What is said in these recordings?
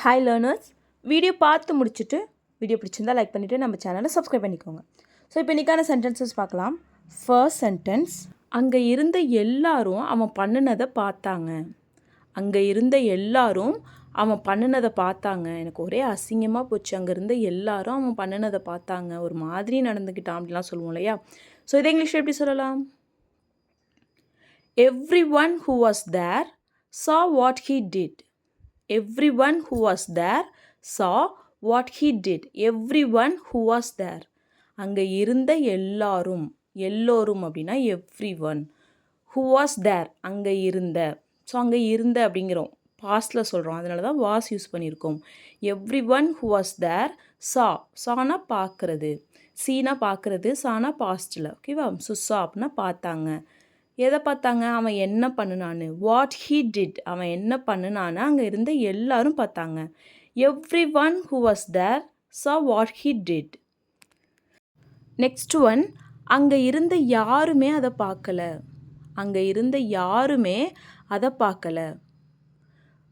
Hi learners, video பார்த்து முடிச்சுட்டு video பிடிச்சிருந்தா லைக் பண்ணிவிட்டு நம்ம சேனலை சப்ஸ்கிரைப் பண்ணிக்கோங்க. ஸோ இப்போ இன்றைக்கான சென்டென்சஸ் பார்க்கலாம். ஃபர்ஸ்ட் சென்டென்ஸ், அங்கே இருந்த எல்லாரும் அவன் பண்ணினதை பார்த்தாங்க. அங்கே இருந்த எல்லாரும் அவன் பண்ணினதை பார்த்தாங்க. எனக்கு ஒரே அசிங்கமாக போச்சு. அங்கே இருந்த எல்லாரும் அவன் பண்ணினதை பார்த்தாங்க, ஒரு மாதிரி நடந்துக்கிட்டான் அப்படிலாம் சொல்லுவோம் இல்லையா? ஸோ இதை இங்கிலீஷில் எப்படி சொல்லலாம்? Everyone who was there saw what he did. Everyone who was there saw what he did. Everyone who was there. அங்கே இருந்த எல்லாரும், எல்லோரும் அப்படின்னா everyone. Who was there, அங்கே இருந்த. ஸோ அங்கே இருந்த அப்படிங்கிறோம், பாஸ்டில் சொல்கிறோம், அதனால தான் வாஸ் யூஸ் பண்ணியிருக்கோம். Everyone who was there saw. சானா பார்க்குறது, சீனா பார்க்குறது, சானா பாஸ்டில். ஓகேவா? ஸோ saw அப்படின்னா பார்த்தாங்க. எதை பார்த்தாங்க? அவன் என்ன பண்ணினான்னு. வாட் ஹீ டிட், அவன் என்ன பண்ணினான்னு அங்கே இருந்த எல்லாரும் பார்த்தாங்க. Everyone who was there saw what he did. Next one, அங்கே இருந்த யாருமே அதை பார்க்கல. அங்கே இருந்த யாருமே அதை பார்க்கல.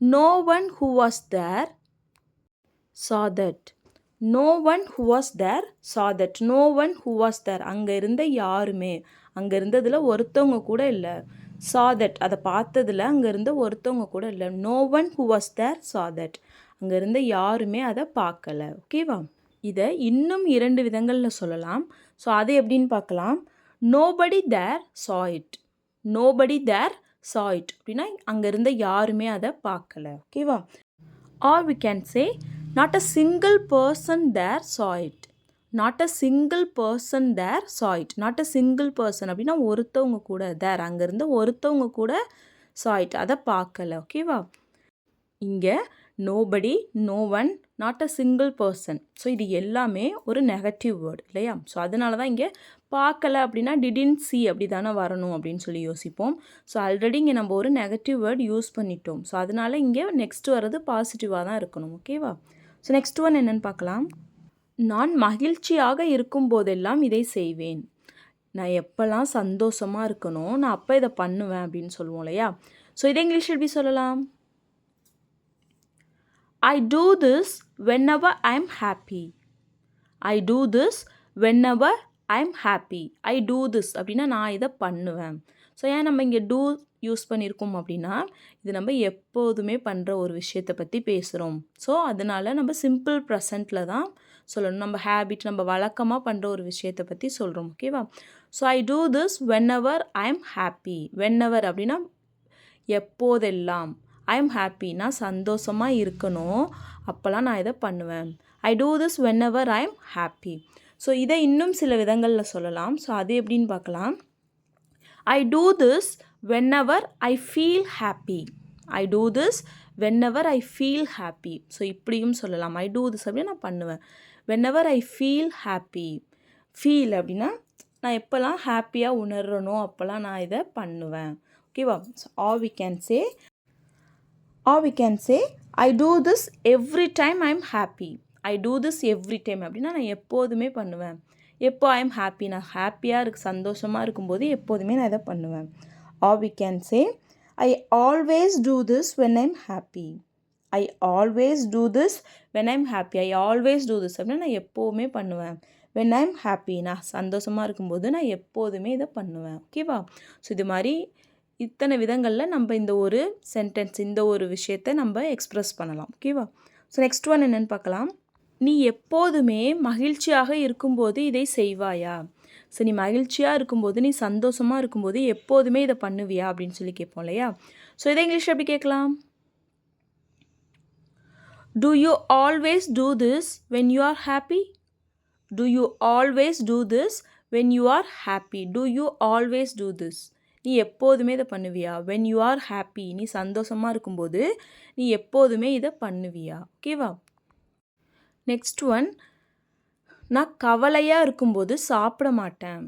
No one who was there saw that. No one who was there saw that. No one who was there, அங்கே இருந்த யாருமே, அங்கே இருந்ததில் ஒருத்தவங்க கூட இல்லை. saw that, அதை பார்த்ததில் அங்கே இருந்த ஒருத்தவங்க கூட இல்லை. No one who was there saw that. அங்கே இருந்த யாருமே அதை பார்க்கல. ஓகேவா? இதை இன்னும் 2 விதங்களில் சொல்லலாம். ஸோ அது எப்படின்னு பார்க்கலாம். Nobody there saw it. Nobody there saw it அப்படின்னா அங்கே இருந்த யாருமே அதை பார்க்கல. ஓகேவா? Or we can say, not a single person there saw it. Not a single person there saw it. Not a single person அப்படின்னா ஒருத்தவங்க கூட, there அங்கே இருந்த ஒருத்தவங்க கூட saw it, அதை பார்க்கல. ஓகேவா? இங்கே nobody, no one, not a single person. So இது எல்லாமே ஒரு நெகட்டிவ் வேர்டு இல்லையா? ஸோ அதனால தான் இங்கே பார்க்கல அப்படின்னா didn't see அப்படி தானே வரணும் அப்படின்னு சொல்லி யோசிப்போம். ஸோ ஆல்ரெடி இங்கே நம்ம ஒரு நெகட்டிவ் வேர்டு யூஸ் பண்ணிட்டோம். ஸோ அதனால இங்கே நெக்ஸ்ட் வர்றது பாசிட்டிவாக தான் இருக்கணும். ஓகேவா? ஸோ நெக்ஸ்ட் ஒன் என்னென்னு பார்க்கலாம். நான் மகிழ்ச்சியாக இருக்கும் போதெல்லாம் இதை செய்வேன். நான் எப்போல்லாம் சந்தோஷமாக இருக்கணும் நான் அப்போ இதை பண்ணுவேன் அப்படின்னு சொல்லுவோம் இல்லையா? ஸோ இதை இங்கிலீஷ் எப்படி சொல்லலாம்? I do this whenever I'm happy. I do this whenever I'm happy. I do this அப்படின்னா நான் இதை பண்ணுவேன். ஸோ ஏன் நம்ம இங்கே டூ யூஸ் பண்ணியிருக்கோம் அப்படின்னா இது நம்ம எப்போதுமே பண்ணுற ஒரு விஷயத்தை பற்றி பேசுகிறோம். ஸோ அதனால் நம்ம சிம்பிள் ப்ரெசண்ட்டில் தான் சொல்லணும். நம்ம ஹேபிட், நம்ம வழக்கமாக பண்ணுற ஒரு விஷயத்தை பற்றி சொல்கிறோம். ஓகேவா? So I do this whenever I'm happy. whenever அப்படின்னா எப்போதெல்லாம். ஐம் ஹாப்பி, நான் சந்தோஷமாக இருக்கணும் அப்போல்லாம் நான் இதை பண்ணுவேன். I do this whenever I'm happy. So இதை இன்னும் சில விதங்களில் சொல்லலாம். ஸோ அது எப்படின்னு பார்க்கலாம். I do this whenever I feel happy. I do this whenever I feel happy. So இப்படியும் சொல்லலாம். ஐ டூ திஸ் அப்படின்னா நான் பண்ணுவேன். whenever I feel happy. Feel அப்படின்னா நான் எப்போல்லாம் ஹாப்பியாக உணர்றனோ அப்போல்லாம் நான் இதை பண்ணுவேன். ஓகேவா? So or we can say I do this every time I'm happy. I do this every time அப்படின்னா நான் எப்போதுமே பண்ணுவேன். எப்போ ஐம் ஹாப்பி, நான் ஹாப்பியாக சந்தோஷமாக இருக்கும்போது எப்போதுமே நான் இதை பண்ணுவேன். or we can say I always do this when I'm happy. I always do this when I'm happy. I always do this அப்படின்னா நான் எப்போவுமே பண்ணுவேன். when I'm happy, நான் சந்தோஷமாக இருக்கும்போது நான் எப்போதுமே இதை பண்ணுவேன். ஓகேவா? ஸோ இது மாதிரி இத்தனை விதங்களில் நம்ம இந்த ஒரு சென்டென்ஸ், இந்த ஒரு விஷயத்தை நம்ம எக்ஸ்ப்ரெஸ் பண்ணலாம். ஓகேவா? ஸோ நெக்ஸ்ட் ஒன் என்னென்னு பார்க்கலாம். நீ எப்போதுமே மகிழ்ச்சியாக இருக்கும்போது இதை செய்வாயா? ஸோ நீ மகிழ்ச்சியாக இருக்கும்போது, நீ சந்தோஷமாக இருக்கும்போது எப்போதுமே இதை பண்ணுவியா அப்படின்னு சொல்லி கேட்போம் இல்லையா? ஸோ இதை இங்கிலீஷ் எப்படி கேட்கலாம்? Do you always do this when you are happy? Do you always do this when you are happy? Do you always do this? நீ எப்போதுமே இதை பண்ணுவியா? when you are happy, நீ சந்தோஷமாக இருக்கும்போது நீ எப்போதுமே இதை பண்ணுவியா? ஓகேவா? நெக்ஸ்ட் ஒன், நான் கவலையாக இருக்கும்போது சாப்பிட மாட்டேன்.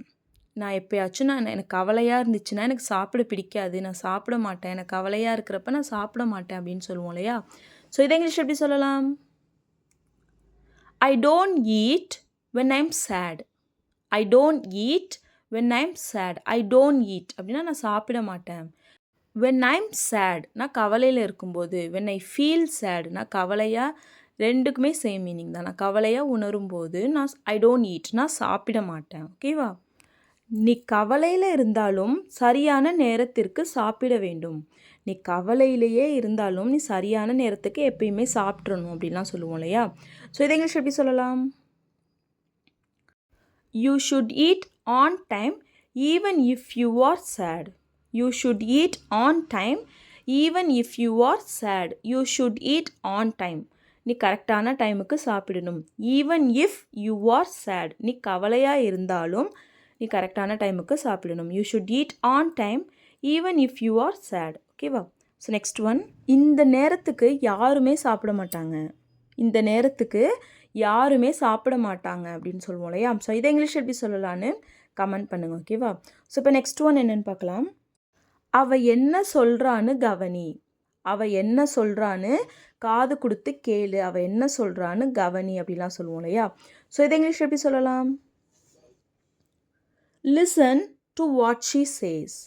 நான் எப்போயாச்சும் எனக்கு கவலையாக இருந்துச்சுன்னா எனக்கு சாப்பிட பிடிக்காது, நான் சாப்பிட மாட்டேன், எனக்கு கவலையாக இருக்கிறப்ப நான் சாப்பிட மாட்டேன் அப்படின்னு சொல்லுவோம் இல்லையா? ஸோ இதை இங்கிலீஷ் எப்படி சொல்லலாம்? I don't eat when I'm sad. I don't eat when I'm sad. I don't eat அப்படின்னா நான் சாப்பிட மாட்டேன். when I'm sad நான் கவலையில் இருக்கும்போது, when I feel sad நான் கவலையாக, ரெண்டுக்குமே சேம் மீனிங் தான். நான் கவலையாக உணரும்போது I don't eat நான் சாப்பிட மாட்டேன். ஓகேவா? நீ கவலையில் இருந்தாலும் சரியான நேரத்திற்கு சாப்பிட வேண்டும். நீ கவலையிலேயே இருந்தாலும் நீ சரியான நேரத்துக்கு எப்பயுமே சாப்பிட்றணும் அப்படின்லாம் சொல்லுவோம் இல்லையா? ஸோ இதை இங்கிலீஷ் எப்படி சொல்லலாம்? You should eat on time even if you are sad. You should eat on time even if you are sad. You should eat on time. நீ கரெக்டான டைமுக்கு சாப்பிடணும். Even if you are sad நீ கவலையாக இருந்தாலும் நீ கரெக்டான டைமுக்கு சாப்பிடணும். You should eat on time even if you are sad. ஓகேவா? ஸோ நெக்ஸ்ட் ஒன், இந்த நேரத்துக்கு யாருமே சாப்பிட மாட்டாங்க. இந்த நேரத்துக்கு யாருமே சாப்பிட மாட்டாங்க அப்படின்னு சொல்லுவோம் இல்லையா? ஸோ இதை இங்கிலீஷ் எப்படி சொல்லலான்னு கமெண்ட் பண்ணுங்கள். ஓகேவா? ஸோ இப்போ நெக்ஸ்ட் ஒன் என்னென்னு பார்க்கலாம். அவ என்ன சொல்கிறான்னு கவனி. அவ என்ன சொல்கிறான்னு காது கொடுத்து கேளு. அவ என்ன சொல்கிறான்னு கவனி அப்படிலாம் சொல்லுவோம் இல்லையா? ஸோ இதை இங்கிலீஷ் எப்படி சொல்லலாம்? Listen to what she chase.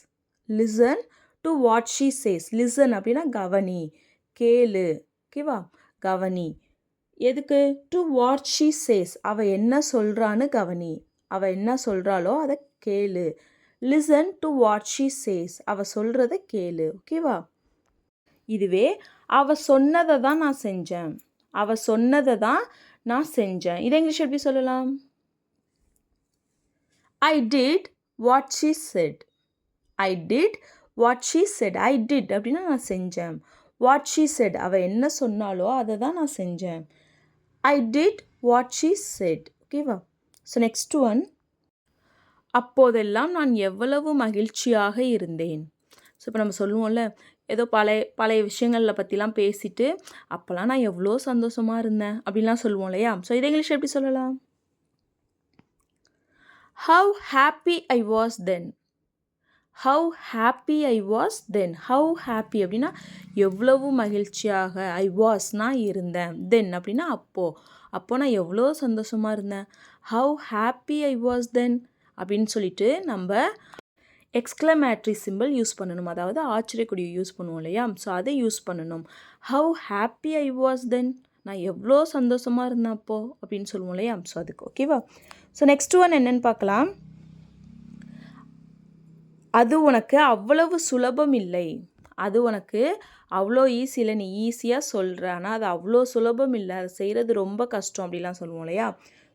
Listen to what she chase. Listen அப்படின்னா கவனி, கேளு. ஓகேவா? கவனி. எதுக்கு? To what she chase. அவள் என்ன சொல்கிறான்னு கவனி. அவள் என்ன சொல்கிறாளோ அதை கேளு. Listen to what she chase. அவள் சொல்கிறத கேளு. ஓகேவா? இதுவே அவள் சொன்னதை தான் நான் செஞ்சேன். அவள் சொன்னதை தான் நான் செஞ்சேன். இதை இங்கிலீஷ் எப்படி சொல்லலாம்? I did what she said. I did what she said. I did அப்படின்னா நான் செஞ்சேன். What she said அவள் என்ன சொன்னாலோ அதை தான் நான் செஞ்சேன். I did what she said. ஓகேவா? ஸோ நெக்ஸ்ட் ஒன், அப்போதெல்லாம் நான் எவ்வளவு மகிழ்ச்சியாக இருந்தேன். ஸோ இப்போ நம்ம சொல்லுவோம்ல, ஏதோ பழைய விஷயங்களில் பற்றிலாம் பேசிட்டு அப்போல்லாம் நான் எவ்வளோ சந்தோஷமாக இருந்தேன் அப்படின்லாம் சொல்லுவோம் இல்லையா? ஸோ இதை இங்கிலீஷ் எப்படி சொல்லலாம்? How happy I was then. How happy I was then. How happy அப்படின்னா எவ்வளவு மகிழ்ச்சியாக. I was நான் இருந்தேன். Then அப்படின்னா அப்போ நான் எவ்வளோ சந்தோஷமாக இருந்தேன். How happy I was then அப்படின்னு சொல்லிட்டு நம்ம எக்ஸ்க்ளமேட்ரி சிம்பிள் யூஸ் பண்ணணும். அதாவது ஆச்சரியக்குடி யூஸ் பண்ணுவோம் இல்லையா? ஸோ அதை யூஸ் பண்ணணும். How happy I was then. நான் எவ்வளோ சந்தோஷமாக இருந்தேன் அப்போது அப்படின்னு சொல்லுவோம் இல்லையா? ஸோ அதுக்கு. ஓகேவா? ஸோ நெக்ஸ்ட் ஒன் என்னென்னு பார்க்கலாம். அது உனக்கு அவ்வளவு சுலபம் இல்லை. அது உனக்கு அவ்வளோ ஈஸி இல்லை. நீ ஈஸியாக சொல்கிற, ஆனால் அது அவ்வளோ சுலபம் இல்லை. அதை செய்கிறது ரொம்ப கஷ்டம் அப்படிலாம் சொல்லுவோம் இல்லையா?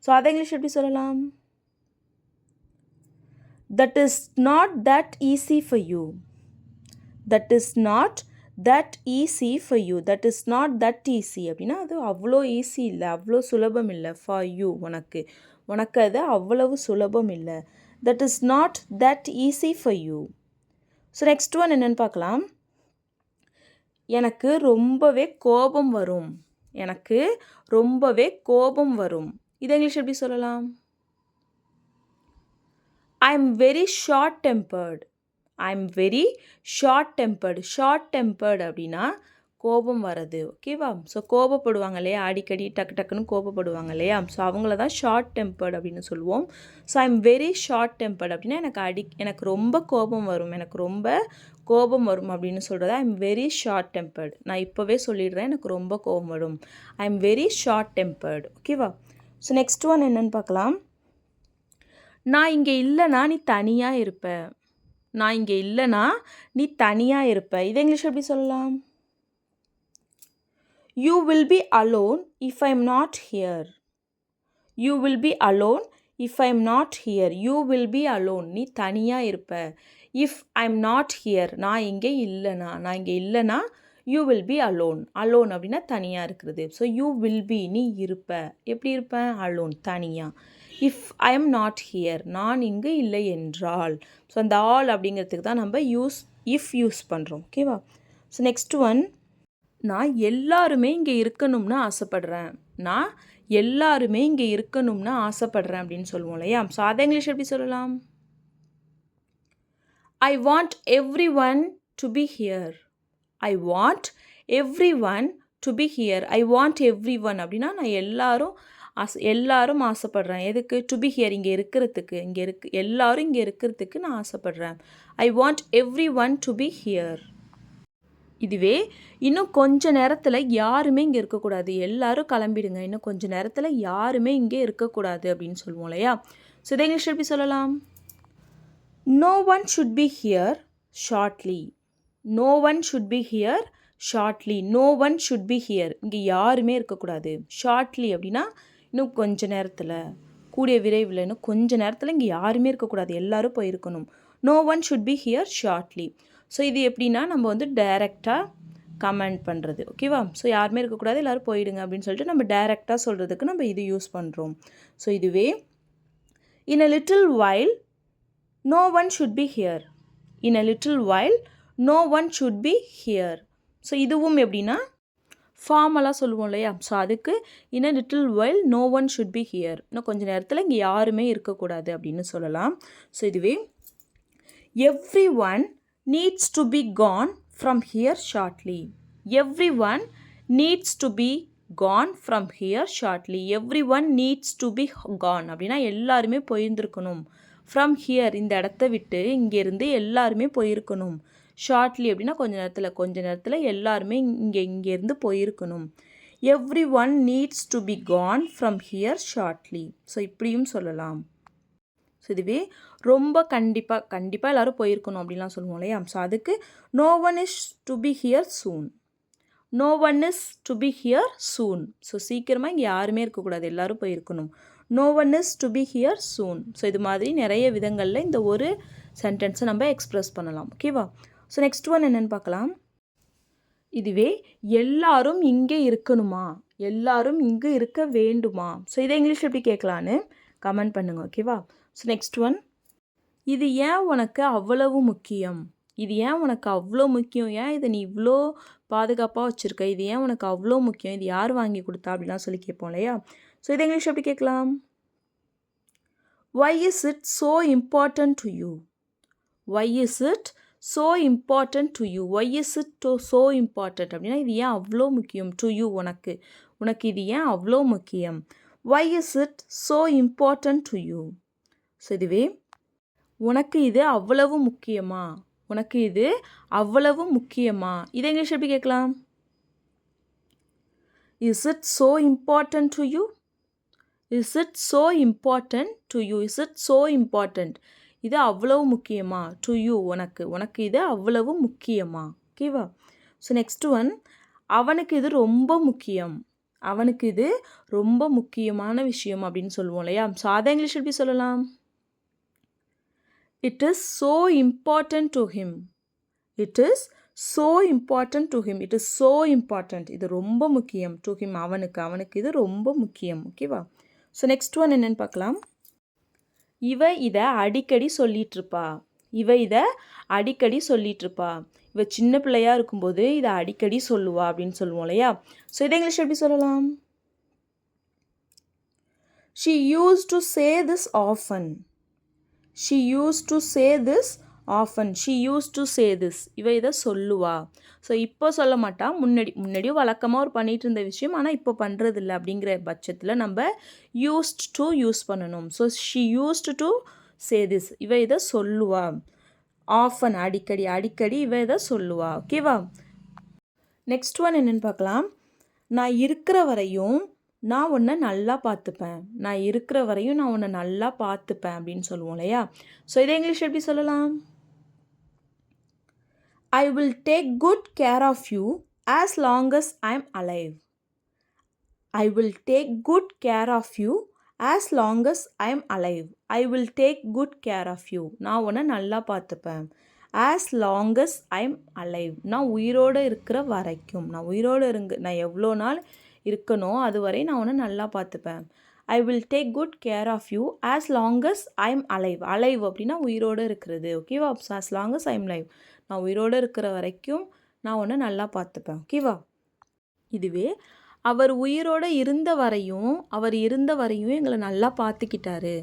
ஸோ அதை இங்கிலீஷ் எப்படி சொல்லலாம்? That is not that easy for you. That is not that easy for you. That is not that easy அப்படின்னா அது அவ்வளோ ஈஸி இல்லை, அவ்வளோ சுலபம் இல்லை. for you உனக்கு அது அவ்வளவு சுலபம் இல்லை. That is not that easy for you. So next one என்னென்னு பார்க்கலாம். எனக்கு ரொம்பவே கோபம் வரும். எனக்கு ரொம்பவே கோபம் வரும். இதை இங்கிலீஷ் எப்படி சொல்லலாம்? I am very short tempered. I am very short tempered. short tempered அப்படின்னா கோபம் வர்றது. ஓகேவா? ஸோ கோபப்படுவாங்க இல்லையா? அடிக்கடி டக்குன்னு கோபப்படுவாங்க இல்லையா? ஸோ அவங்கள தான் ஷார்ட் டெம்பர்ட் அப்படின்னு சொல்லுவோம். So I am very short tempered அப்படின்னா எனக்கு ரொம்ப கோபம் வரும். எனக்கு ரொம்ப கோபம் வரும் அப்படின்னு சொல்கிறது I am very short tempered. நான் இப்போவே சொல்லிடுறேன், எனக்கு ரொம்ப கோபம் வரும். I am very short tempered. ஓகேவா? ஸோ நெக்ஸ்ட் ஒன் என்னென்னு பார்க்கலாம். நான் இங்கே இல்லைனா நீ தனியாக இருப்ப. நான் இங்கே இல்லைனா நீ தனியாக இருப்ப. இதை இங்கிலீஷ் எப்படி சொல்லலாம்? You will be alone if I am not here. You will be alone if I am not here. You will be alone. நீ தனியாக இருப்ப. If I am not here. நான் இங்கே இல்லைனா you will be alone. alone அப்படின்னா தனியாக இருக்கிறது. So you will be நீ இருப்ப. எப்படி இருப்ப? alone தனியாக. if I am not here. நான் இங்கு இல்லை என்றால். ஸோ அந்த all அப்படிங்கிறதுக்கு தான் நம்ம if யூஸ் பண்ணுறோம். ஓகேவா? ஸோ நெக்ஸ்ட் ஒன், நான் எல்லாருமே இங்கே இருக்கணும்னு ஆசைப்படுறேன். நான் எல்லாருமே இங்கே இருக்கணும்னு ஆசைப்படுறேன் அப்படின்னு சொல்லுவோம் இல்லையா? ஸோ அதை இங்கிலீஷ் எப்படி சொல்லலாம்? I want everyone to be here. I want everyone to be here. I want everyone அப்படின்னா நான் எல்லாரும் ஆசைப்படுறேன். எதுக்கு? to be here இங்கே இருக்கிறதுக்கு. எல்லாரும் இங்கே இருக்கிறதுக்கு நான் ஆசைப்படுறேன். I want everyone to be here. இதுவே இன்னும் கொஞ்ச நேரத்தில் யாருமே இங்கே இருக்கக்கூடாது, எல்லாரும் கிளம்பிடுங்க, இன்னும் கொஞ்ச நேரத்தில் யாருமே இங்கே இருக்கக்கூடாது அப்படின்னு சொல்லுவோம் இல்லையா. ஸோ இதை இங்கிலீஷ் எப்படி சொல்லலாம்? No one should be here shortly. No one should be here shortly. No one should be here. இங்கே யாருமே இருக்கக்கூடாது. ஷார்ட்லி அப்படின்னா இன்னும் கொஞ்ச நேரத்தில், கூடிய விரைவில், இன்னும் கொஞ்ச நேரத்தில் இங்கே யாருமே இருக்கக்கூடாது, எல்லாரும் போயிருக்கணும். No one should be here shortly. So இது எப்படின்னா நம்ம வந்து டைரெக்டாக கமெண்ட் பண்ணுறது, ஓகேவா. ஸோ யாருமே இருக்கக்கூடாது, எல்லோரும் போயிடுங்க அப்படின்னு சொல்லிட்டு நம்ம டைரெக்டாக சொல்கிறதுக்கு நம்ம இது யூஸ் பண்ணுறோம். ஸோ இதுவே in a little while no one should be here. In a little while no one should be here. So இதுவும் எப்படின்னா ஃபார்மலாக சொல்லுவோம் இல்லையா. ஸோ அதுக்கு in a little while no one should be here, இன்னும் கொஞ்சம் நேரத்தில் இங்கே யாருமே இருக்கக்கூடாது அப்படின்னு சொல்லலாம். ஸோ இதுவே everyone needs to be gone from here shortly. Everyone needs to be gone from here shortly. Everyone needs to be gone அப்படின்னா எல்லாருமே போயிருந்துருக்கணும். ஃப்ரம் ஹியர் இந்த இடத்த விட்டு இங்கேருந்து எல்லாருமே போயிருக்கணும். ஷார்ட்லி அப்படின்னா கொஞ்ச நேரத்தில் எல்லாருமே இங்கேருந்து போயிருக்கணும். Everyone needs to be gone from here shortly. So இப்படியும் சொல்லலாம். ஸோ இதுவே ரொம்ப கண்டிப்பாக எல்லோரும் போயிருக்கணும் அப்படின்லாம் சொல்லுவோம் இல்லையா. ஸோ அதுக்கு no one is to be here soon. No one is to be here soon. So சீக்கிரமாக இங்கே யாருமே இருக்கக்கூடாது, எல்லோரும் போயிருக்கணும். No one is to be here soon. So இது மாதிரி நிறைய விதங்களில் இந்த ஒரு சென்டென்ஸை நம்ம எக்ஸ்ப்ரெஸ் பண்ணலாம், ஓகேவா. ஸோ நெக்ஸ்ட் ஒன் என்னென்னு பார்க்கலாம். இதுவே எல்லாரும் இங்கே இருக்கணுமா, எல்லாரும் இங்கே இருக்க வேண்டுமா. ஸோ இதை இங்கிலீஷ் எப்படி கேட்கலான்னு கமெண்ட் பண்ணுங்கள், ஓகேவா. ஸோ நெக்ஸ்ட் ஒன், இது ஏன் உனக்கு அவ்வளவு முக்கியம். இது ஏன் உனக்கு அவ்வளோ முக்கியம், ஏன் இதை நீ இவ்வளோ பாதுகாப்பாக வச்சுருக்க, இது ஏன் உனக்கு அவ்வளோ முக்கியம், இது யார் வாங்கி கொடுத்தா அப்படிலாம் சொல்லி கேட்போம் இல்லையா. ஸோ இதை இங்கிலீஷ் எப்படி கேட்கலாம். Why is it so important to you? Why is it so important to you? Why is it so important அப்படின்னா இது ஏன் அவ்வளோ முக்கியம். to you உனக்கு இது ஏன் அவ்வளோ முக்கியம். Why is it so important to you? So இதுவே உனக்கு இது அவ்வளவு முக்கியமா, உனக்கு இது அவ்வளவு முக்கியமா. இதை இங்கிலீஷ் எப்படி கேட்கலாம். Is it so important to you? Is it so important to you? Is it so important? இது அவ்வளவு முக்கியமா. to you உனக்கு இது அவ்வளவு முக்கியமா, ஓகேவா. ஸோ நெக்ஸ்ட் ஒன், அவனுக்கு இது ரொம்ப முக்கியம். அவனுக்கு இது ரொம்ப முக்கியமான விஷயம் அப்படின்னு சொல்லுவோம் இல்லையா. ஸோ அதை இங்கிலீஷ் எப்படி சொல்லலாம். It is so important to him. It is so important to him. It is so important. இது ரொம்ப முக்கியம். to him அவனுக்கு இது ரொம்ப முக்கியம், ஓகேவா. ஸோ நெக்ஸ்ட் ஒன் என்னென்னு பார்க்கலாம். இவ இதை அடிக்கடி சொல்லிகிட்ருப்பா. இவ இதை அடிக்கடி சொல்லிகிட்ருப்பா. இவ சின்ன பிள்ளையாக இருக்கும்போது இதை அடிக்கடி சொல்லுவா அப்படின்னு சொல்லுவோம் இல்லையா. ஸோ இதை இங்கிலீஷ் எப்படி சொல்லலாம். She used to say this often. She used to say this often. She used to say this. இவ இதை சொல்லுவா. ஸோ இப்போ சொல்ல மாட்டா, முன்னாடியும் வழக்கமாக ஒரு பண்ணிகிட்டு இருந்த விஷயம், ஆனால் இப்போ பண்ணுறதில்ல அப்படிங்கிற பட்சத்தில் நம்ம used to யூஸ் பண்ணணும். So she used to say this. இவ இதை சொல்லுவா. ஆஃபன் அடிக்கடி இவ இதை சொல்லுவா, ஓகேவா. நெக்ஸ்ட் ஒன் என்னென்னு பார்க்கலாம். நான் இருக்கிற வரையும் நான் உன்னை நல்லா பார்த்துப்பேன். நான் இருக்கிற வரையும் நான் உன்னை நல்லா பார்த்துப்பேன் அப்படின்னு சொல்லுவோம் இல்லையா. ஸோ இதை இங்கிலீஷ் எப்படி சொல்லலாம். I will take good care of you as long as I am alive. I will take good care of you as long as I am alive. I will take good care of you. நான் உன்னை நல்லா பார்த்துப்பேன். as long as I am alive. நான் உயிரோடு இருக்கிற வரைக்கும், நான் எவ்வளோ நாள் இருக்கணும் அதுவரை நான் உன்னை நல்லா பார்த்துப்பேன். I will take good care of you as long as I am alive. alive அப்படின்னா உயிரோடு இருக்கிறது, ஓகேவா. as long as I am alive, நான் உயிரோடு இருக்கிற வரைக்கும் நான் உன்னை நல்லா பார்த்துப்பேன், ஓகேவா. இதுவே அவர் உயிரோடு இருந்த வரையும் எங்களை நல்லா பார்த்துக்கிட்டாரு.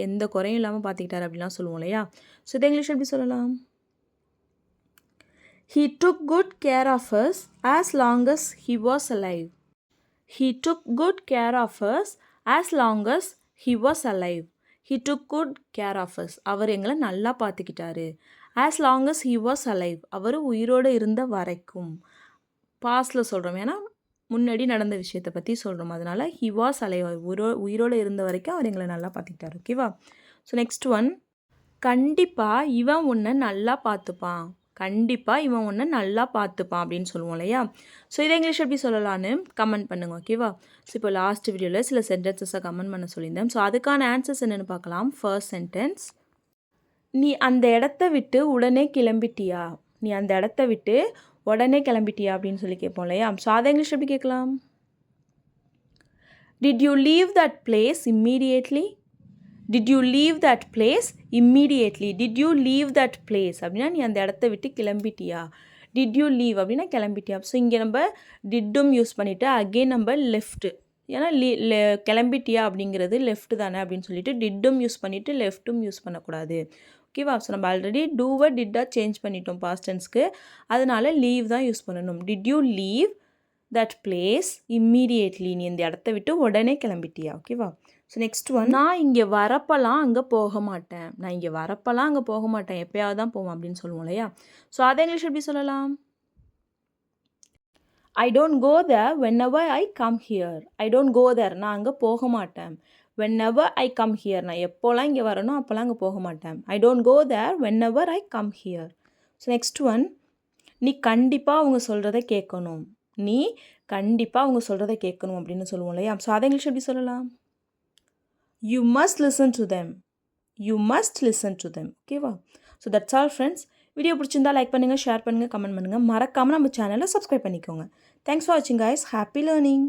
எந்த குறையும் இல்லாமல் பார்த்துக்கிட்டாரு அப்படிலாம் சொல்லுவோம் இல்லையா. ஸோ இதை இங்கிலீஷ் எப்படி சொல்லலாம். He took good care of us as long as he was alive. He took good care of us as long as he was alive. He took good care of us. அவர் எங்களை நல்லா பார்த்துக்கிட்டாரு. as long as he was alive. அவர் உயிரோடு இருந்த வரைக்கும். பாஸ்டில் சொல்கிறோம், ஏன்னா முன்னாடி நடந்த விஷயத்தை பற்றி சொல்கிறோம். அதனால் he was alive. உயிரோடு இருந்த வரைக்கும் அவர் எங்களை நல்லா பார்த்துக்கிட்டார். ஓகேவா? ஸோ நெக்ஸ்ட் ஒன், கண்டிப்பாக இவன் உன்னை நல்லா பார்த்துப்பான். கண்டிப்பாக இவன் ஒன்று நல்லா பார்த்துப்பான் அப்படின்னு சொல்லுவோம் இல்லையா? ஸோ இதை இங்கிலீஷ் எப்படி சொல்லலான்னு கமெண்ட் பண்ணுங்க. ஓகேவா? ஸோ இப்போ லாஸ்ட் வீடியோவில் சில சென்டென்சஸை கமெண்ட் பண்ண சொல்லியிருந்தேன். ஸோ அதுக்கான ஆன்சர்ஸ் என்னென்னு பார்க்கலாம். ஃபர்ஸ்ட் சென்டென்ஸ், நீ அந்த இடத்த விட்டு உடனே கிளம்பிட்டியா? நீ அந்த இடத்த விட்டு உடனே கிளம்பிட்டியா அப்படின்னு சொல்லி கேட்போம் இல்லையா? ஸோ அதை இங்கிலீஷ் எப்படி கேட்கலாம்? Did you leave that place immediately? Did you leave that place immediately? Did you leave that place அப்படின்னா நீ அந்த இடத்த விட்டு கிளம்பிட்டியா? Did you leave அப்படின்னா கிளம்பிட்டியா? ஸோ இங்கே நம்ம டிட்டும் யூஸ் பண்ணிவிட்டு அகெயின் நம்ம லெஃப்ட்டு, ஏன்னா கிளம்பிட்டியா அப்படிங்கிறது லெஃப்ட் தானே அப்படின்னு சொல்லிட்டு டிட்டும் யூஸ் பண்ணிவிட்டு லெஃப்ட்டும் யூஸ் பண்ணக்கூடாது. ஓகேவா? ஸோ நம்ம ஆல்ரெடி டூவை டிட்டாக சேஞ்ச் பண்ணிட்டோம் பாஸ்ட் டென்ஸ்க்கு, அதனால லீவ் தான் யூஸ் பண்ணணும். Did you leave that place immediately? நீ இந்த இடத்த விட்டு உடனே கிளம்பிட்டியா? ஓகேவா? ஸோ நெக்ஸ்ட் ஒன், நான் இங்கே வரப்பெல்லாம் அங்கே போக மாட்டேன். நான் இங்கே வரப்பெல்லாம் அங்கே போக மாட்டேன், எப்போயாவது தான் போவேன் அப்படின்னு சொல்லுவோம் இல்லையா? ஸோ அதை இங்கிலீஷ் எப்படி சொல்லலாம்? I don't go there whenever I come here. I don't go there, நான் அங்கே போக மாட்டேன். whenever ஐ கம் ஹியர், நான் எப்போல்லாம் இங்கே வரணும் அப்போல்லாம் அங்கே போக மாட்டேன். I don't go there whenever I come here. So next one, நீ கண்டிப்பாக அவங்க சொல்கிறத கேட்கணும். நீ கண்டிப்பாக அவங்க சொல்கிறத கேட்கணும் அப்படின்னு சொல்லுவோம் இல்லையா? ஸோ அதை இங்கிலீஷ் எப்படி சொல்லலாம்? You must listen to them. You must listen to them. ஓகேவா? So that's all friends. Video பிடிச்சிருந்தா லைக் பண்ணுங்கள், ஷேர் பண்ணுங்கள், கமெண்ட் பண்ணுங்கள். மறக்காமல் நம்ம சேனலை சப்ஸ்கிரைப் பண்ணிக்கோங்க. தேங்க்ஸ் ஃபார் வாட்சிங் கைஸ். Happy learning.